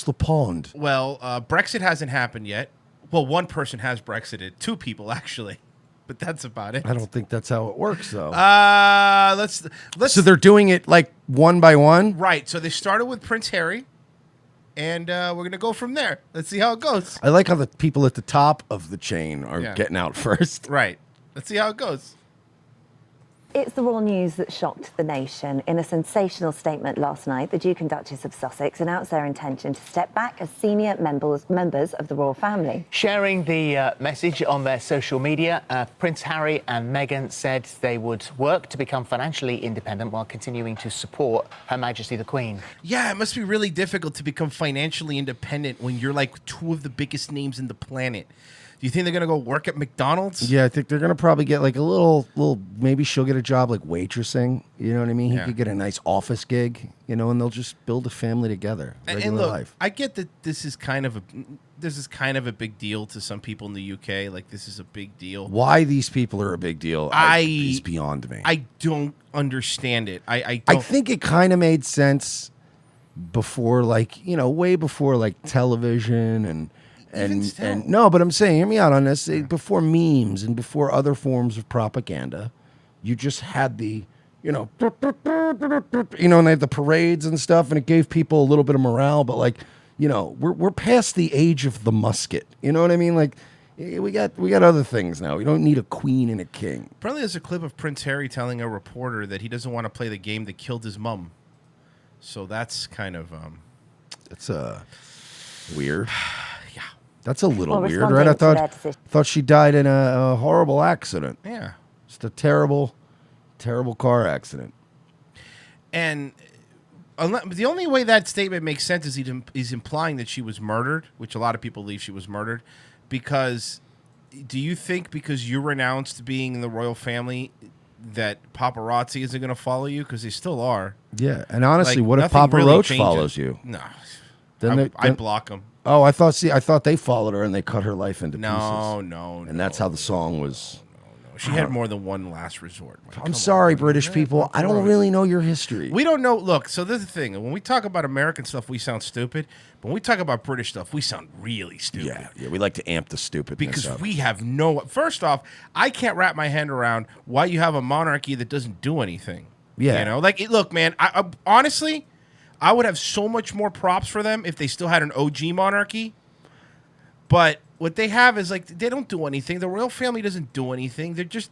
It's the pond. Well, Brexit hasn't happened yet. Well, one person has Brexited. 2 people, actually. But that's about it. I don't think that's how it works, though. Let's. So they're doing it like one by one? Right. So they started with Prince Harry, and we're going to go from there. Let's see how it goes. I like how the people at the top of the chain are Yeah. getting out first. Right. Let's see how it goes. It's the royal news that shocked the nation. In a sensational statement last night, the Duke and Duchess of Sussex announced their intention to step back as senior members of the royal family. Sharing the message on their social media, Prince Harry and Meghan said they would work to become financially independent while continuing to support Her Majesty the Queen. Yeah, it must be really difficult to become financially independent when you're like 2 of the biggest names in the planet. Do you think they're going to go work at McDonald's? Yeah, I think they're going to probably get like a little, maybe she'll get a job like waitressing. You know what I mean? He could get a nice office gig, you know, and they'll just build a family together. And look, life. I get that this is kind of a big deal to some people in the UK. Like, this is a big deal. Why these people are a big deal is beyond me. I don't understand it. I think it kind of made sense before, like, you know, way before like television and no, but I'm saying, hear me out on this. Before memes and before other forms of propaganda, you just had the, you know, and they had the parades and stuff, and it gave people a little bit of morale. But like, you know, we're past the age of the musket. You know what I mean? Like, we got other things now. We don't need a queen and a king. Apparently, there's a clip of Prince Harry telling a reporter that he doesn't want to play the game that killed his mum. So that's kind of it's weird. That's a little weird, right? I thought she died in a horrible accident. Yeah. Just a terrible, terrible car accident. And the only way that statement makes sense is he's implying that she was murdered, which a lot of people believe she was murdered. Because do you think because you renounced being in the royal family that paparazzi isn't going to follow you? Because they still are. Yeah. And honestly, Like, what if nothing Papa really Roach changes. follows you? No. Then I block them. Oh, I thought they followed her and they cut her life into pieces. No. And that's how the song was. No. She had more than one last resort. Like, I'm sorry, British people. I don't really know your history. We don't know. Look, so this is the thing. When we talk about American stuff, we sound stupid. But when we talk about British stuff, we sound really stupid. Yeah, we like to amp the stupidness because up. we have no. First off, I can't wrap my hand around why you have a monarchy that doesn't do anything. Yeah. You know, like, look, man, I honestly, I would have so much more props for them if they still had an OG monarchy. But what they have is, like, they don't do anything. The royal family doesn't do anything. They're just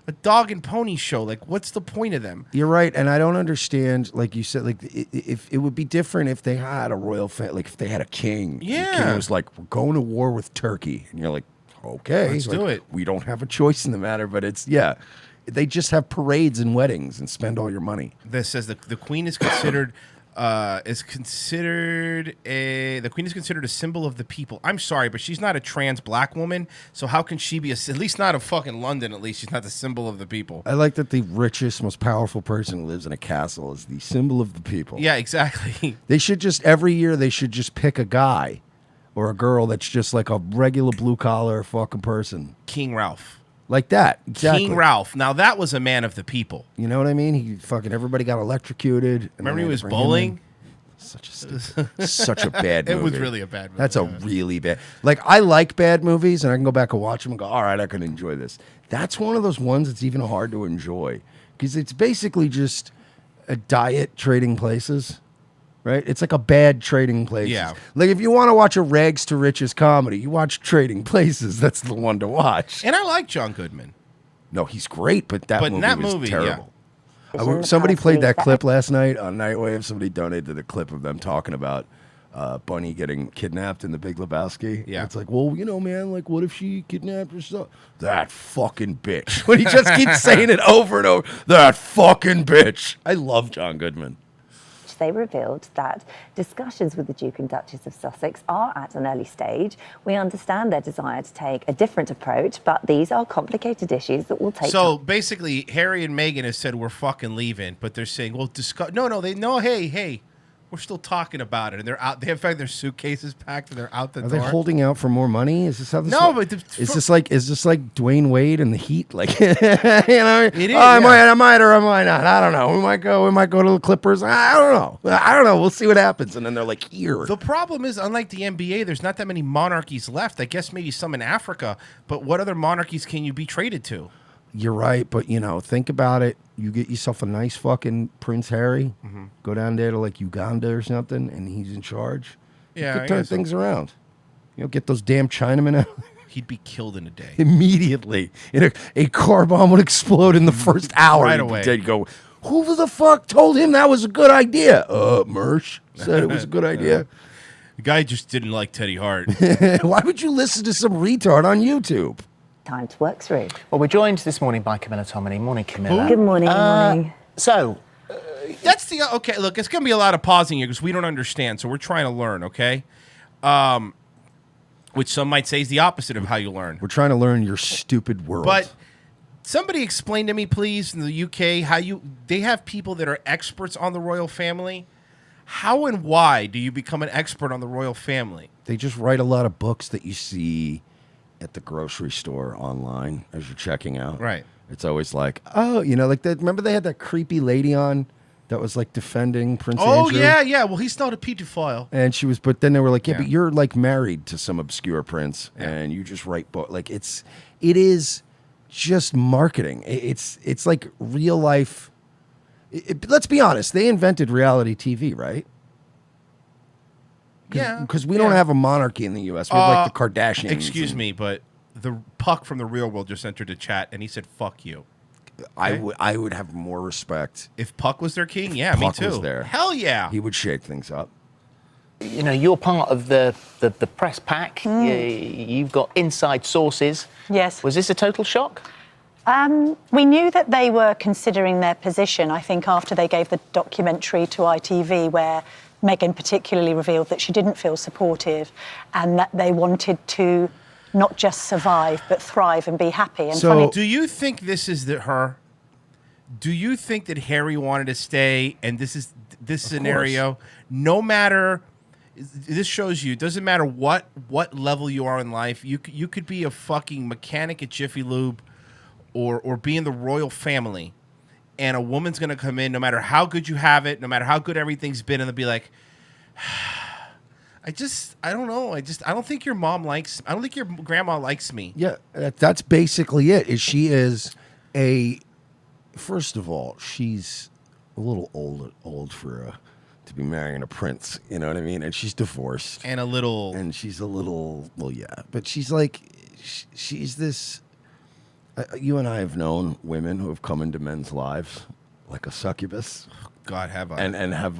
a dog and pony show. Like, what's the point of them? You're right, and I don't understand. Like you said, like if it would be different if they had a royal family, like if they had a king. Yeah, the king was like, we're going to war with Turkey, and you're like, okay, let's do it. We don't have a choice in the matter, but it's they just have parades and weddings and spend all your money. This says the queen is considered. The queen is considered a symbol of the people. I'm sorry, but she's not a trans black woman, so how can she be at least not a fucking London? At least she's not the symbol of the people. I like that the richest, most powerful person who lives in a castle is the symbol of the people. Yeah, exactly. They should just every year they should just pick a guy or a girl that's just like a regular blue collar fucking person. King Ralph. Like that. Exactly. King Ralph. Now that was a man of the people. You know what I mean? He fucking everybody got electrocuted. Remember he was bowling? Such a bad movie. It was really a bad movie. That's a really bad. Like, I like bad movies and I can go back and watch them and go, all right, I can enjoy this. That's one of those ones that's even hard to enjoy because it's basically just a diet trading places. Right? It's like a bad Trading Places. Yeah. Like, if you want to watch a rags to riches comedy, you watch Trading Places. That's the one to watch. And I like John Goodman. No, he's great, but that movie was terrible. Yeah. Somebody played that clip last night on Nightwave. Somebody donated the clip of them talking about Bunny getting kidnapped in The Big Lebowski. Yeah. And it's like, well, you know, man, like, what if she kidnapped herself? That fucking bitch. When he just keeps saying it over and over, that fucking bitch. I love John Goodman. They revealed that discussions with the Duke and Duchess of Sussex are at an early stage. We understand their desire to take a different approach, but these are complicated issues that will take So time. basically, Harry and Meghan have said we're fucking leaving, but they're saying, well, hey, we're still talking about it, and they're out. They have their suitcases packed, and they're out the Are door. they holding out for more money? Is this how this? No, works? but is this like Dwayne Wade and the Heat? Like, you know, It is, I might or I might not. I don't know. We might go to the Clippers. I don't know. We'll see what happens. And then they're like, here. The problem is, unlike the NBA, there's not that many monarchies left. I guess maybe some in Africa, but what other monarchies can you be traded to? You're right, but think about it. You get yourself a nice fucking Prince Harry. Go down there to like Uganda or something, and he's in charge. Yeah, you I could turn guess so. things around. Get those damn Chinamen out. He'd be killed in a day. Immediately. A car bomb would explode in the first hour. Right He'd be away. dead. Go, who the fuck told him that was a good idea? Mersh said it was a good idea. The guy just didn't like Teddy Hart. Why would you listen to some retard on YouTube? Time to work through. Well, we're joined this morning by Camilla Tominey. Morning, Camilla. Good morning. Good morning. So, That's the okay. Look, it's gonna be a lot of pausing here because we don't understand, so we're trying to learn. Okay, which some might say is the opposite of how you learn. We're trying to learn your stupid world. But somebody explain to me, please, in the UK, how they have people that are experts on the royal family. How and why do you become an expert on the royal family? They just write a lot of books that you see at the grocery store online as you're checking out. Right. It's always like, oh, like that. Remember they had that creepy lady on that was like defending Prince Andrew? Yeah. Well, he's not a pedophile. And she was, but then they were like, yeah, Yeah. but you're like married to some obscure prince and you just write book. Like it is just marketing. It's like real life. Let's be honest. They invented reality TV, right? Yeah. Because we don't have a monarchy in the U.S. We have like the Kardashians. Excuse me, but the Puck from the real world just entered the chat, and he said, "Fuck you." I would have more respect. If Puck was their king, yeah, me Puck too. was there. Hell yeah. He would shake things up. you're part of the press pack. You've got inside sources. Yes. Was this a total shock? We knew that they were considering their position, I think, after they gave the documentary to ITV, where Meghan particularly revealed that she didn't feel supportive and that they wanted to not just survive, but thrive and be happy. And So- Do you think this is her? Do you think that Harry wanted to stay, and this is this scenario? No matter, this shows you. It doesn't matter what level you are in life. You could be a fucking mechanic at Jiffy Lube, or be in the royal family, and a woman's gonna come in. No matter how good you have it, no matter how good everything's been, and they'll be like, I don't know. I don't think your mom likes. I don't think your grandma likes me. Yeah, that's basically it. She is a. First of all, she's a little old for to be marrying a prince. You know what I mean? And she's divorced. And a little. And she's a little. Well, yeah, but she's like, she's this. You and I have known women who have come into men's lives like a succubus. God, have I? And have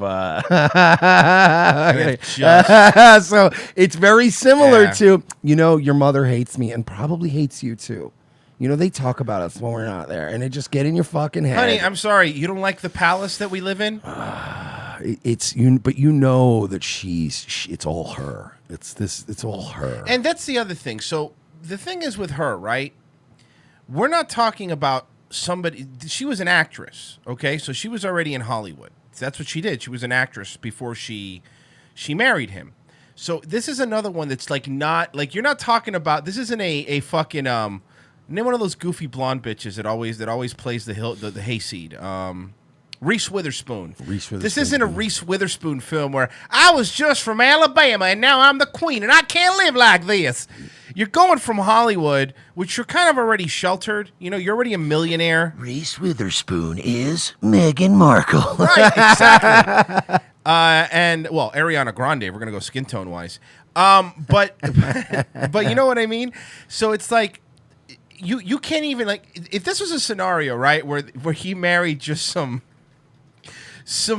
just- so it's very similar Yeah. to your mother hates me and probably hates you too. They talk about us when we're not there, and it just get in your fucking head. Honey, I'm sorry. You don't like the palace that we live in? It's you, but you know that it's all her. It's all her. And that's the other thing. So the thing is with her, right? We're not talking about somebody. She was an actress, okay? So she was already in Hollywood. That's what she did. She was an actress before she married him. So this is another one that's like not like you're not talking about. This isn't a fucking name one of those goofy blonde bitches that always plays the hayseed. Reese Witherspoon. This isn't a Reese Witherspoon film where I was just from Alabama and now I'm the queen and I can't live like this. You're going from Hollywood, which you're kind of already sheltered. You're already a millionaire. Reese Witherspoon is Meghan Markle. Right, exactly. And well, Ariana Grande. We're gonna go skin tone wise. But you know what I mean. So it's like you can't even like if this was a scenario, right, where he married just some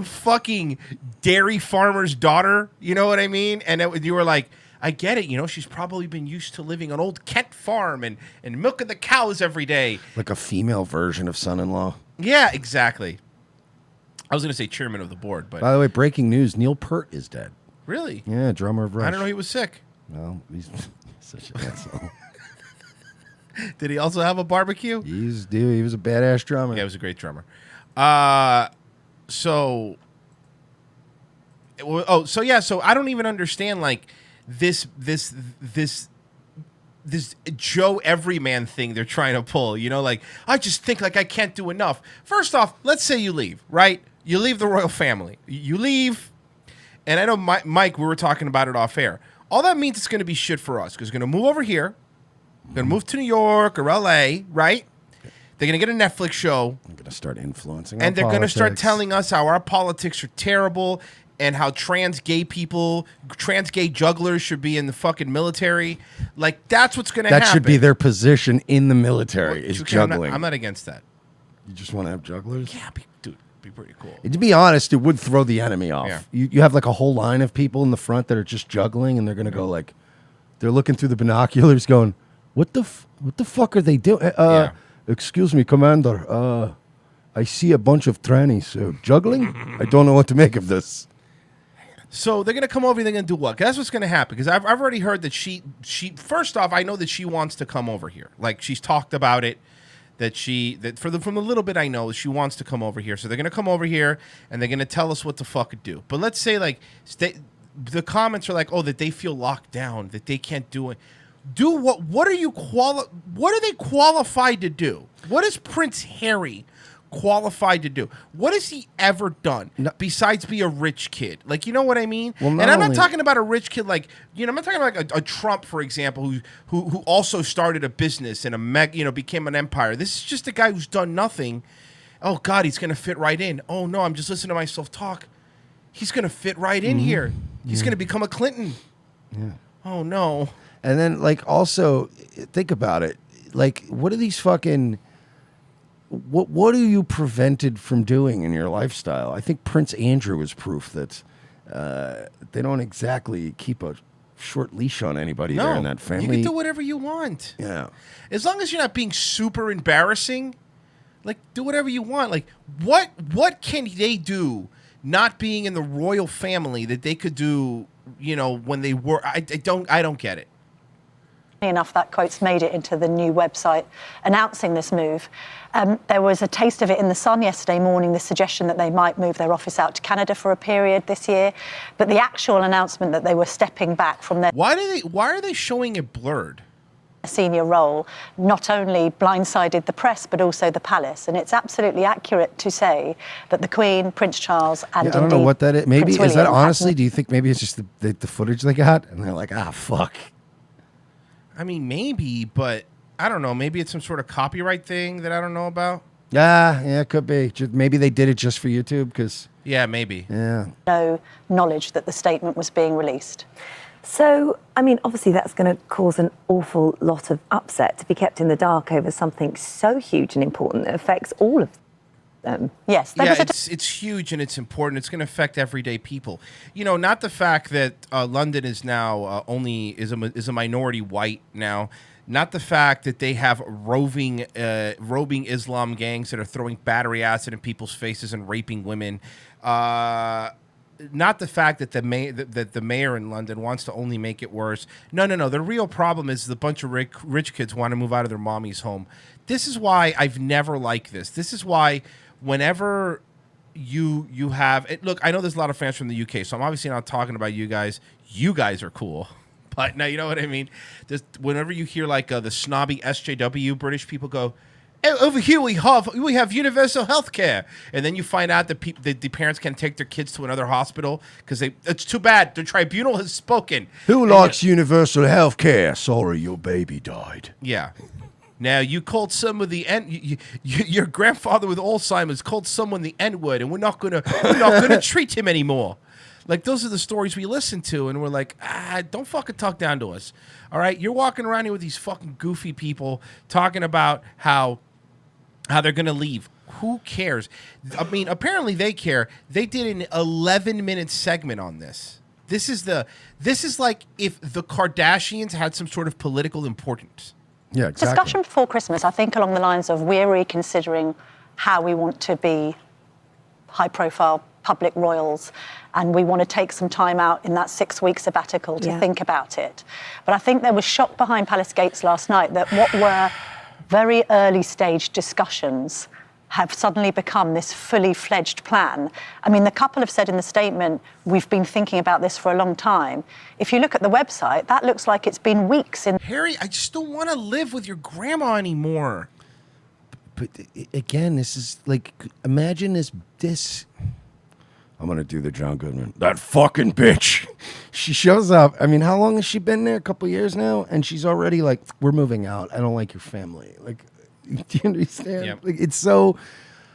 fucking dairy farmer's daughter. You know what I mean? And you were like, I get it. She's probably been used to living on old Kent farm and milking the cows every day. Like a female version of son-in-law. Yeah, exactly. I was going to say chairman of the board, but By the way, breaking news: Neil Peart is dead. really, Yeah, drummer of Rush. I don't know he was sick. Well, he's such an asshole. Did he also have a barbecue? He was a badass drummer. Yeah, he was a great drummer. So So yeah, so I don't even understand like this Joe Everyman thing they're trying to pull. You know, like I just think like I can't do enough. First off, let's say you leave, right? You leave the royal family. You leave, and I know Mike, we were talking about it off air. All that means it's going to be shit for us because we're going to move over here, going to move to New York or LA, right? They're going to get a Netflix show. I'm going to start influencing and they're going to start telling us how our politics are terrible and how trans gay jugglers should be in the fucking military. Like, that's what's going to happen. That should be their position in the military, is juggling. I'm not against that. You just want to have jugglers? Yeah, dude, be pretty cool. And to be honest, it would throw the enemy off. Yeah. You have like a whole line of people in the front that are just juggling, and they're going to go like, they're looking through the binoculars going, what the fuck are they doing? Excuse me, Commander. I see a bunch of trannies juggling. I don't know what to make of this. So they're going to come over and they're going to do what? 'Cause that's what's going to happen. Because I've already heard that she first off, I know that she wants to come over here. Like, she's talked about it. From the little bit I know, she wants to come over here. So they're going to come over here and they're going to tell us what the fuck to do. But let's say like the comments are like, oh, that they feel locked down, that they can't do it. Do what? What are they qualified to do? What is Prince Harry qualified to do? What has he ever done besides be a rich kid? Like, you know what I mean? Well, and I'm not talking about a rich kid like, you know, I'm not talking about like a Trump, for example, who also started a business and became an empire. This is just a guy who's done nothing. Oh God, he's gonna fit right in. Oh no, I'm just listening to myself talk. He's gonna fit right in here. He's gonna become a Clinton. Yeah. Oh no. And then, like, also, think about it. Like, what are these fucking... What are you prevented from doing in your lifestyle? I think Prince Andrew is proof that they don't exactly keep a short leash on anybody there in that family. You can do whatever you want. Yeah. As long as you're not being super embarrassing, like, do whatever you want. Like, what can they do not being in the royal family that they could do, you know, when they were... I don't get it. Enough, that quote's made it into the new website announcing this move. There was a taste of it in the Sun yesterday morning, the suggestion that they might move their office out to Canada for a period this year. But the actual announcement that they were stepping back from their... Why are they showing it blurred? Senior role not only blindsided the press but also the palace, and it's absolutely accurate to say that the Queen, Prince Charles, and I don't know what that is. Maybe Prince is that William honestly? Do you think maybe it's just the footage they got, and they're like, fuck. I mean, maybe, but I don't know. Maybe it's some sort of copyright thing that I don't know about. Yeah, it could be. Maybe they did it just for YouTube, because... Yeah, maybe. Yeah. No knowledge that the statement was being released. So, I mean, obviously that's going to cause an awful lot of upset to be kept in the dark over something so huge and important that affects all of them. Yes. It's huge and it's important. It's going to affect everyday people. You know, not the fact that London is now is a minority white now. Not the fact that they have roving Islam gangs that are throwing battery acid in people's faces and raping women. Not the fact that the mayor in London wants to only make it worse. No. The real problem is the bunch of rich kids want to move out of their mommy's home. This is why I've never liked this. This is why whenever you have... Look, I know there's a lot of fans from the UK, so I'm obviously not talking about you guys. You guys are cool. But now you know what I mean? Whenever you hear like the snobby SJW British people go... Over here we have universal health care, and then you find out that the parents can take their kids to another hospital because it's too bad. The tribunal has spoken. Who likes universal health care? Sorry, your baby died. Yeah. Now you called someone your grandfather with Alzheimer's called someone the N-word, and we're not gonna treat him anymore. Like, those are the stories we listen to, and we're like, don't fucking talk down to us. All right, you're walking around here with these fucking goofy people talking about how they're going to leave. Who cares? I mean, apparently they care. They did an 11-minute segment on this. This is like if the Kardashians had some sort of political importance. Yeah, exactly. Discussion before Christmas, I think, along the lines of we're reconsidering how we want to be high-profile public royals, and we want to take some time out in that 6-week sabbatical to think about it. But I think there was shock behind Palace Gates last night that what were very early stage discussions have suddenly become this fully fledged plan. I mean, the couple have said in the statement, we've been thinking about this for a long time. If you look at the website, that looks like it's been weeks in. Harry, I just don't want to live with your grandma anymore. But again, this is like, imagine this. I'm going to do the John Goodman. That fucking bitch. She shows up. I mean, how long has she been there? A couple years now? And she's already like, we're moving out. I don't like your family. Like, do you understand? Yep. Like, it's so,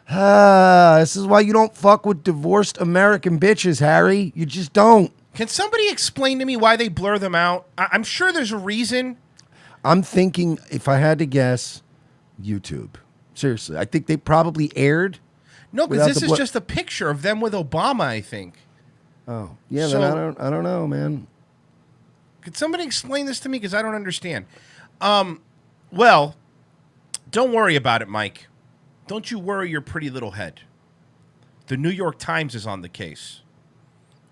this is why you don't fuck with divorced American bitches, Harry. You just don't. Can somebody explain to me why they blur them out? I'm sure there's a reason. I'm thinking, if I had to guess, YouTube. Seriously. I think they probably aired. No, because this is just a picture of them with Obama, I think. Oh, yeah, So- then I don't know, man. Could somebody explain this to me? Because I don't understand. Well, don't worry about it, Mike. Don't you worry your pretty little head. The New York Times is on the case.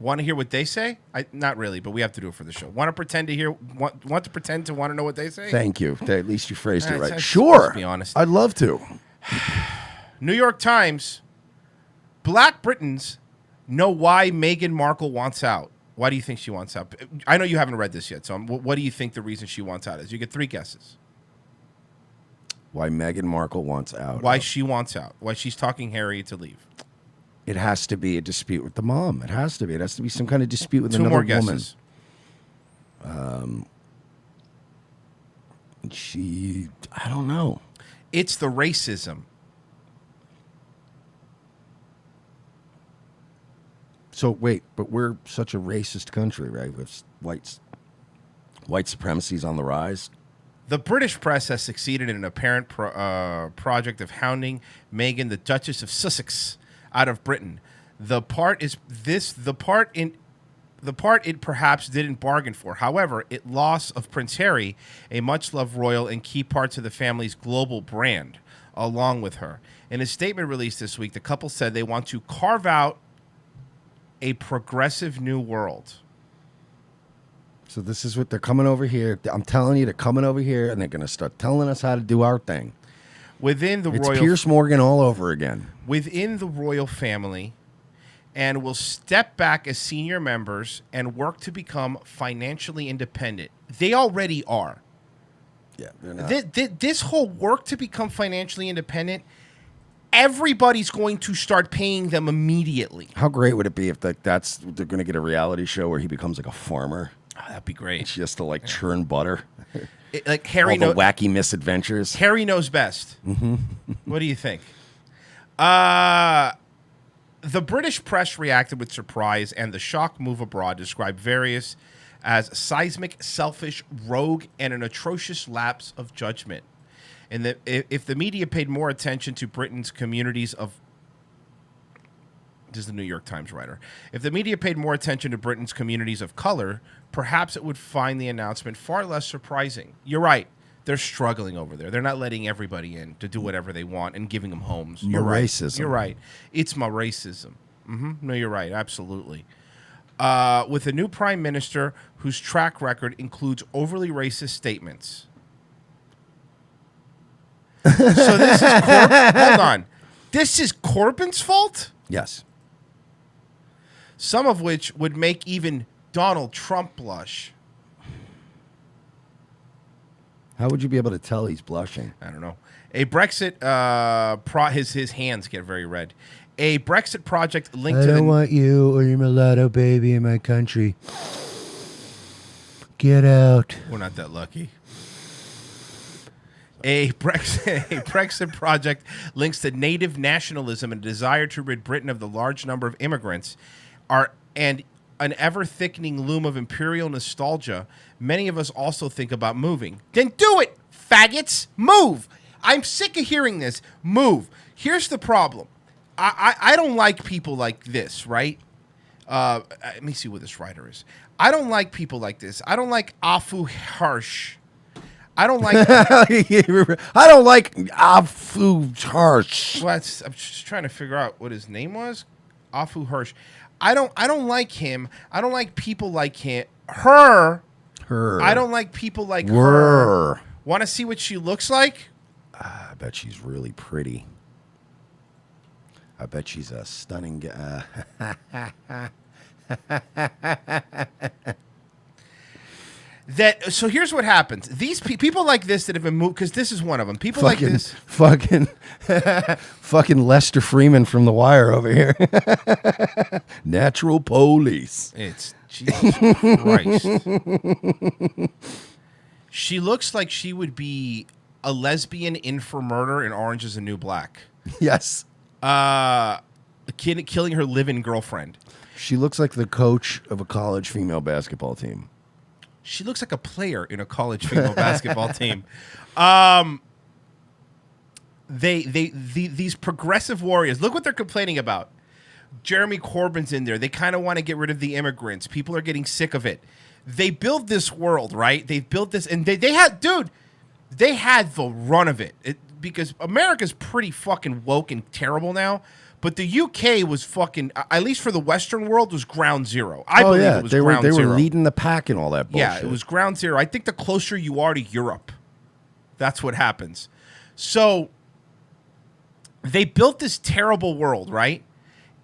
Want to hear what they say? Not really, but we have to do it for the show. Want to pretend to hear? Want to pretend to want to know what they say? Thank you. At least you phrased it right. Let's Sure. be honest. I'd love to. New York Times. Black Britons know why Meghan Markle wants out. Why do you think she wants out? I know you haven't read this yet, so what do you think the reason she wants out is? You get 3 guesses. Why Meghan Markle wants out. Why she wants out. Why she's talking Harry to leave. It has to be a dispute with the mom. It has to be. It has to be some kind of dispute with 2 another more woman. guesses. I don't know. It's the racism. So wait, but we're such a racist country, right? With white supremacy's on the rise. The British press has succeeded in an apparent project of hounding Meghan, the Duchess of Sussex, out of Britain. The part it perhaps didn't bargain for. However, it loss of Prince Harry, a much-loved royal and key parts of the family's global brand, along with her. In a statement released this week, the couple said they want to carve out a progressive new world. So this is what they're coming over here. I'm telling you, they're coming over here, and they're going to start telling us how to do our thing. Within the It's royal, Piers Morgan all over again. within the royal family, and will step back as senior members and work to become financially independent. They already are. Yeah, they're not. This whole work to become financially independent, everybody's going to start paying them immediately. How great would it be if they're going to get a reality show where he becomes like a farmer? Oh, that'd be great. She has to like churn butter. Like Harry, All the wacky misadventures. Harry knows best. Mm-hmm. What do you think? The British press reacted with surprise, and the shock move abroad described various as seismic, selfish, rogue, and an atrocious lapse of judgment. And that if the media paid more attention to Britain's communities of... This is the New York Times writer. If the media paid more attention to Britain's communities of color, perhaps it would find the announcement far less surprising. You're right. They're struggling over there. They're not letting everybody in to do whatever they want and giving them homes. You're right. Racism. You're right. It's my racism. No, you're right. Absolutely. With a new prime minister whose track record includes overly racist statements. So this is hold on. This is Corbyn's fault? Yes. Some of which would make even Donald Trump blush. How would you be able to tell he's blushing? I don't know. A Brexit his hands get very red. A Brexit project linked to want you or your mulatto baby in my country. Get out. We're not that lucky. A Brexit project links to native nationalism and a desire to rid Britain of the large number of immigrants and an ever-thickening loom of imperial nostalgia. Many of us also think about moving. Then do it, faggots! Move! I'm sick of hearing this. Move. Here's the problem. I don't like people like this, right? Let me see what this writer is. I don't like people like this. I don't like Afu Harsh. I don't like... I don't like Afu Harsh. Well, I'm just trying to figure out what his name was. Afu Hirsch. I don't like him. I don't like people like him. Her. I don't like people like her. Want to see what she looks like? I bet she's really pretty. I bet she's a stunning. So here's what happens. These people like this that have been moved, because this is one of them. People like this. Fucking Lester Freeman from The Wire over here. Natural police. It's Jesus Christ. She looks like she would be a lesbian in for murder in Orange is the New Black. Yes. Killing her live-in girlfriend. She looks like the coach of a college female basketball team. She looks like a player in a college female basketball team. These progressive warriors, look what they're complaining about. Jeremy Corbyn's in there. They kind of want to get rid of the immigrants. People are getting sick of it. They built this world, right? They've built this, and they had the run of it, because America's pretty fucking woke and terrible now. But the UK was fucking, at least for the Western world, was ground zero. I believe it was ground zero. They were leading the pack and all that bullshit. Yeah, it was ground zero. I think the closer you are to Europe, that's what happens. So they built this terrible world, right?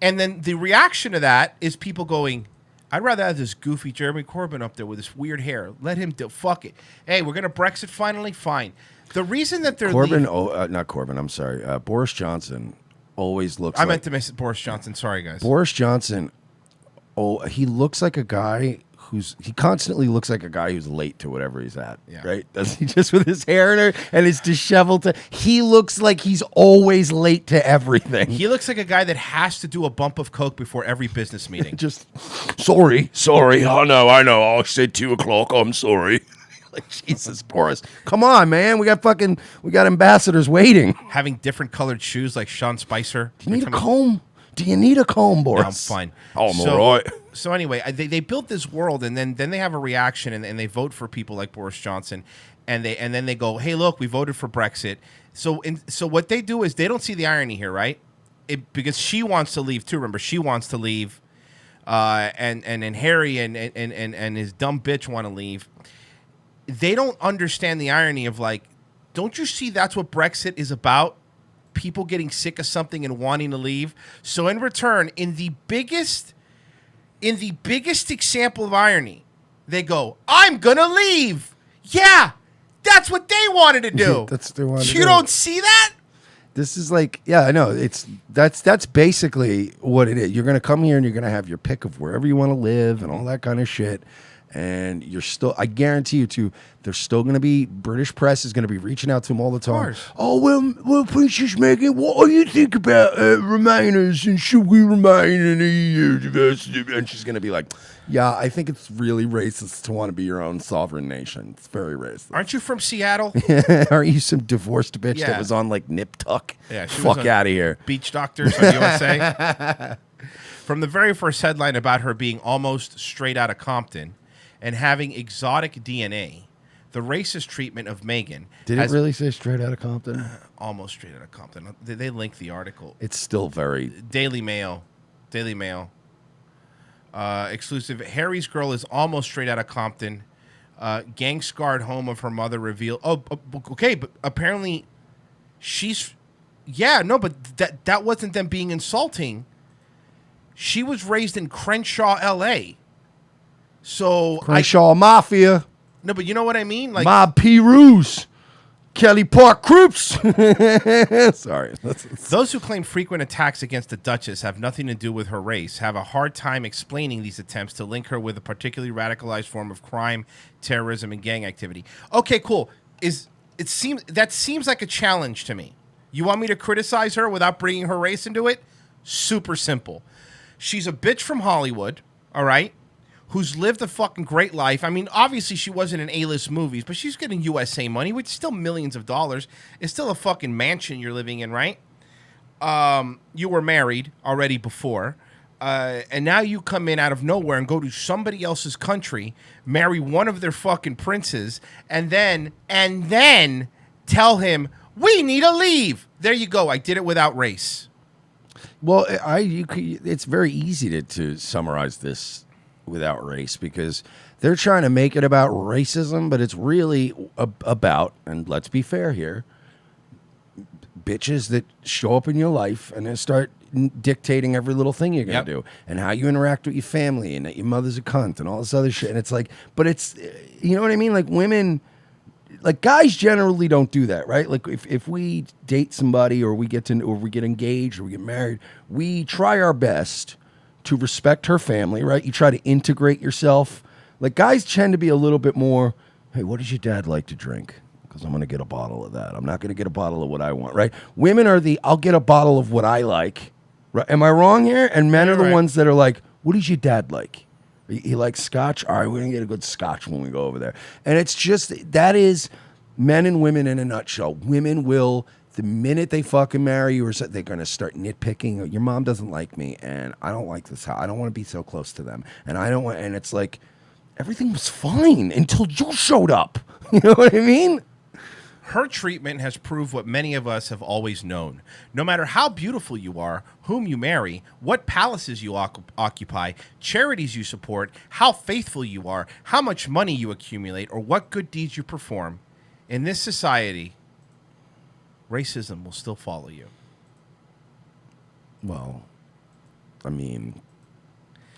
And then the reaction to that is people going, I'd rather have this goofy Jeremy Corbyn up there with this weird hair. Let him do, fuck it. Hey, we're going to Brexit finally? Fine. The reason that they're not Corbyn, I'm sorry. Boris Johnson always looks I meant to miss Boris Johnson. Sorry, guys. Boris Johnson, he looks like a guy he constantly looks like a guy who's late to whatever he's at, right? Doesn't he? Just with his hair and his disheveled. He looks like he's always late to everything. He looks like a guy that has to do a bump of coke before every business meeting. Just, sorry. I know. I said 2:00. I'm sorry. Like, Jesus, Boris. Come on, man. We got ambassadors waiting. Having different colored shoes like Sean Spicer. Do you need a comb? Do you need a comb, Boris? No, I'm fine. Oh, I'm all right. So anyway, they built this world, and then they have a reaction, and they vote for people like Boris Johnson, and then they go, hey, look, we voted for Brexit. So what they do is they don't see the irony here, right? Because she wants to leave too. Remember, she wants to leave, and Harry and his dumb bitch want to leave. They don't understand the irony of, like, don't you see that's what Brexit is about? People getting sick of something and wanting to leave. So in return, in the biggest example of irony, they go, I'm gonna leave. Yeah, that's what they wanted to do. That's what they wanted to do. You don't see that? This is like, yeah, I know. That's basically what it is. You're gonna come here and you're gonna have your pick of wherever you want to live and all that kind of shit. And I guarantee you too, there's still going to be, British press is going to be reaching out to him all the time. Oh, well, Princess Meghan, what do you think about Remainers, and should we remain in the EU diversity? And she's going to be like, yeah, I think it's really racist to want to be your own sovereign nation. It's very racist. Aren't you from Seattle? Aren't you some divorced bitch that was on like Nip Tuck? Yeah, fuck out of here. Beach Doctors on USA. From the very first headline about her being almost straight out of Compton and having exotic DNA, the racist treatment of Meghan. Did it really say straight out of Compton? Almost straight out of Compton. They link the article. It's still very... Daily Mail. Exclusive. Harry's girl is almost straight out of Compton. Gang-scarred home of her mother revealed... Oh, okay, but apparently she's... Yeah, no, but that wasn't them being insulting. She was raised in Crenshaw, L.A., So Crenshaw Mafia. No, but you know what I mean? Like Mob P. Ruse. Kelly Park Croops. Sorry. Those who claim frequent attacks against the Duchess have nothing to do with her race have a hard time explaining these attempts to link her with a particularly radicalized form of crime, terrorism, and gang activity. Okay, cool. That seems like a challenge to me. You want me to criticize her without bringing her race into it? Super simple. She's a bitch from Hollywood, all right? Who's lived a fucking great life. I mean, obviously she wasn't in A-list movies, but she's getting USA money, which is still millions of dollars. It's still a fucking mansion you're living in, right? You were married already before, and now you come in out of nowhere and go to somebody else's country, marry one of their fucking princes, and then tell him, we need to leave. There you go. I did it without race. Well, it's very easy to summarize this without race, because they're trying to make it about racism, but it's really about, and let's be fair here, bitches that show up in your life and then start dictating every little thing you're gonna Yep. do, and how you interact with your family, and that your mother's a cunt, and all this other shit. And it's like, but it's, you know what I mean? Like women, like guys generally don't do that, right? Like if we date somebody, or we get engaged, or we get married, we try our best to respect her family, right? You try to integrate yourself. Like guys tend to be a little bit more, hey, what does your dad like to drink? Because I'm going to get a bottle of that. I'm not going to get a bottle of what I want, right? Women are I'll get a bottle of what I like. Right? Am I wrong here? And men are the ones that are like, what does your dad like? He likes scotch? All right, we're going to get a good scotch when we go over there. And it's just, that is men and women in a nutshell. Women will, the minute they fucking marry you, or they're going to start nitpicking. Your mom doesn't like me, and I don't like this house. I don't want to be so close to them. And I don't want, and it's like, everything was fine until you showed up. You know what I mean? Her treatment has proved what many of us have always known. No matter how beautiful you are, whom you marry, what palaces you occupy, charities you support, how faithful you are, how much money you accumulate, or what good deeds you perform, in this society, racism will still follow you. Well, I mean,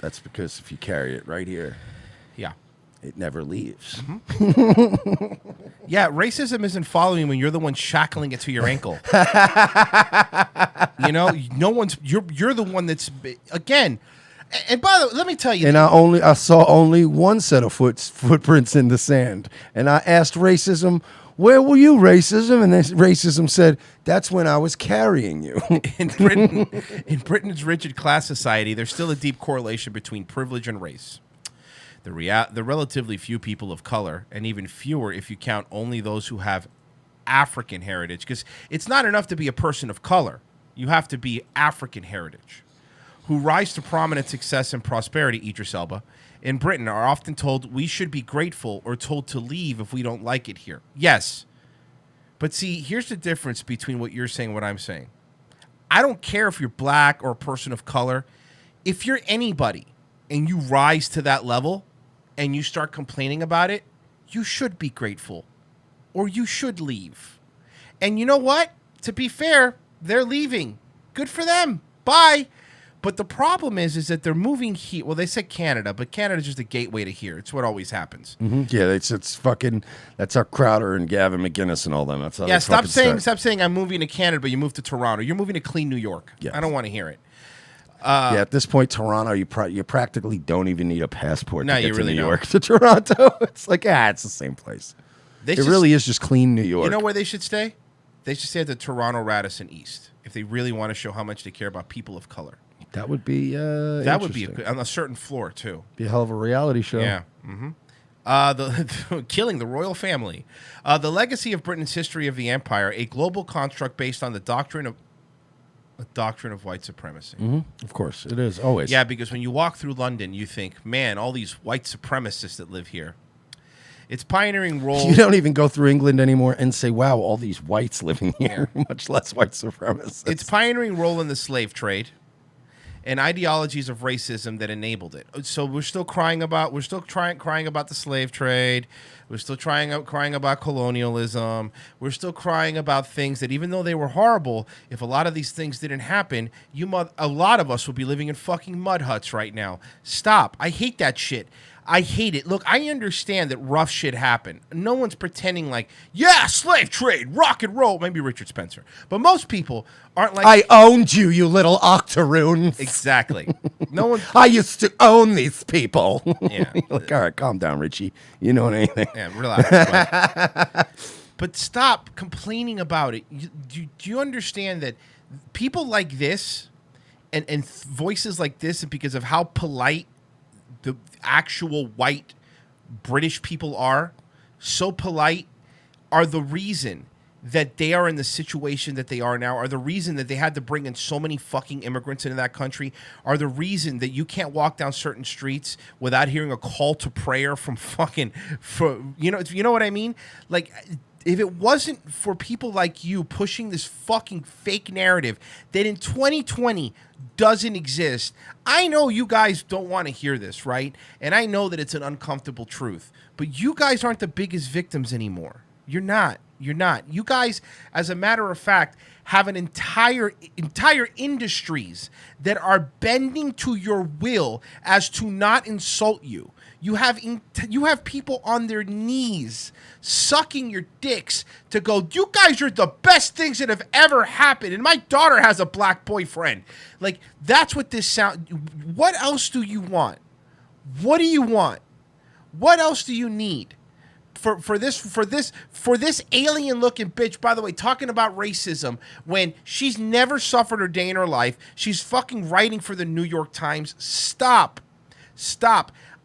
that's because if you carry it right here, Yeah. it never leaves. Yeah, racism isn't following you when you're the one shackling it to your ankle. You know, no one's. You're the one that's again. And by the way, let me tell you. And I saw only one set of footprints in the sand, and I asked racism, "Where were you, racism?" And then racism said, "That's when I was carrying you." in Britain's rigid class society, there's still a deep correlation between privilege and race. The relatively few people of color, and even fewer if you count only those who have African heritage, because it's not enough to be a person of color. You have to be African heritage, who rise to prominent success and prosperity, Idris Elba, in Britain are often told we should be grateful or told to leave if we don't like it here. Yes. But see, here's the difference between what you're saying and what I'm saying. I don't care if you're black or a person of color. If you're anybody and you rise to that level and you start complaining about it, you should be grateful or you should leave. And you know what? To be fair, they're leaving. Good for them. Bye. But the problem is that they're moving here. Well, they said Canada, but Canada's just a gateway to here. It's what always happens. Yeah, it's fucking. That's how Crowder and Gavin McInnes and all them. That's how. Yeah, they fucking start. stop saying I'm moving to Canada, but you moved to Toronto. You're moving to clean New York. Yes. I don't want to hear it. Yeah, at this point, Toronto, you practically don't even need a passport No, to get you to really New don't. York to Toronto. It's like, it's the same place. It really is just clean New York. You know where they should stay? They should stay at the Toronto Radisson East if they really want to show how much they care about people of color. That would be That would be interesting. on a certain floor too. Be a hell of a reality show. Yeah. The killing the royal family. The legacy of Britain's history of the empire, a global construct based on the doctrine of white supremacy. Of course, it is always. Yeah, because when you walk through London, you think, man, all these white supremacists that live here. Its pioneering role. You don't even go through England anymore and say, wow, all these whites living here, much less white supremacists. Its pioneering role in the slave trade and ideologies of racism that enabled it. So we're still crying about the slave trade. We're still crying about colonialism. We're still crying about things that, even though they were horrible, if a lot of these things didn't happen, a lot of us would be living in fucking mud huts right now. Stop. I hate that shit. I hate it. Look, I understand that rough shit happened. No one's pretending like, yeah, slave trade, rock and roll. Maybe Richard Spencer. But most people aren't like... I owned you, you little octoroon. Exactly. No one... I used to own these people. Yeah. Like, all right, calm down, Richie. You know anything. Yeah, relax. But stop complaining about it. Do you understand that people like this and voices like this, because of how polite the actual white British people are, so polite, are the reason that they are in the situation that they are now, are the reason that they had to bring in so many fucking immigrants into that country, are the reason that you can't walk down certain streets without hearing a call to prayer from you know what I mean? Like, if it wasn't for people like you pushing this fucking fake narrative that in 2020 doesn't exist, I know you guys don't want to hear this, right? And I know that it's an uncomfortable truth, but you guys aren't the biggest victims anymore. You're not. You're not. You guys, as a matter of fact, have an entire industries that are bending to your will as to not insult you. You have people on their knees sucking your dicks to go, you guys are the best things that have ever happened. And my daughter has a black boyfriend. Like, that's what this sound. What else do you want? What do you want? What else do you need? For this alien looking bitch, by the way, talking about racism when she's never suffered a day in her life. She's fucking writing for the New York Times. Stop.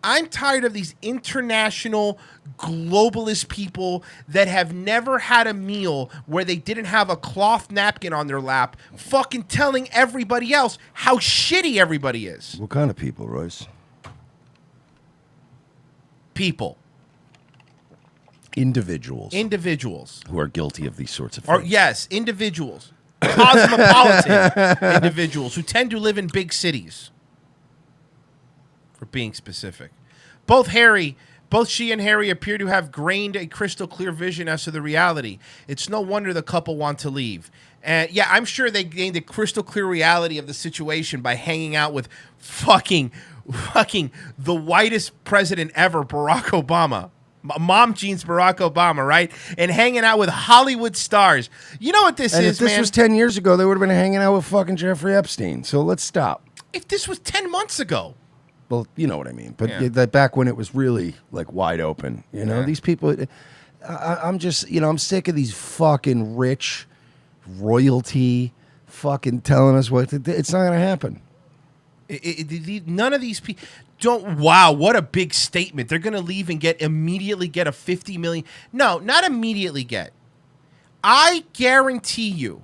I'm tired of these international globalist people that have never had a meal where they didn't have a cloth napkin on their lap, fucking telling everybody else how shitty everybody is. What kind of people, Royce? People. Individuals Individuals. who are guilty of these sorts of things. Yes, individuals. Cosmopolitan individuals who tend to live in big cities. For being specific. Both she and Harry appear to have gained a crystal clear vision as to the reality. It's no wonder the couple want to leave. And yeah, I'm sure they gained a crystal clear reality of the situation by hanging out with fucking the whitest president ever, Barack Obama. Mom jeans Barack Obama, right? And hanging out with Hollywood stars. You know what this and is, if this man? was 10 years ago, they would have been hanging out with fucking Jeffrey Epstein. So let's stop. If this was 10 months ago. Well, you know what I mean. But Yeah. that back when it was really like wide open, you know, Yeah. these people, I'm just, I'm sick of these fucking rich royalty fucking telling us it's not going to happen. None of these people don't. Wow, what a big statement! They're going to leave and immediately get a 50 million. No, not immediately get. I guarantee you,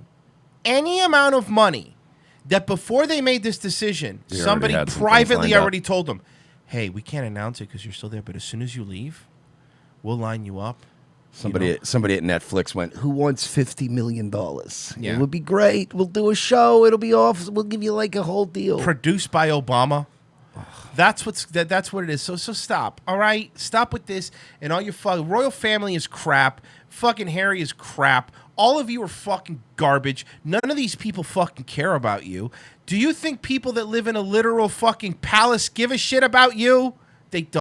any amount of money that before they made this decision, They somebody already had some privately things lined already told them, "Hey, we can't announce it because you're still there, but as soon as you leave, we'll line you up." Somebody at Netflix went, "Who wants $50 million? Yeah. It would be great. We'll do a show. It'll be off. We'll give you like a whole deal." Produced by Obama. That's what it is. So stop. All right, stop with this. And all your royal family is crap. Fucking Harry is crap. All of you are fucking garbage. None of these people fucking care about you. Do you think people that live in a literal fucking palace give a shit about you? They don't.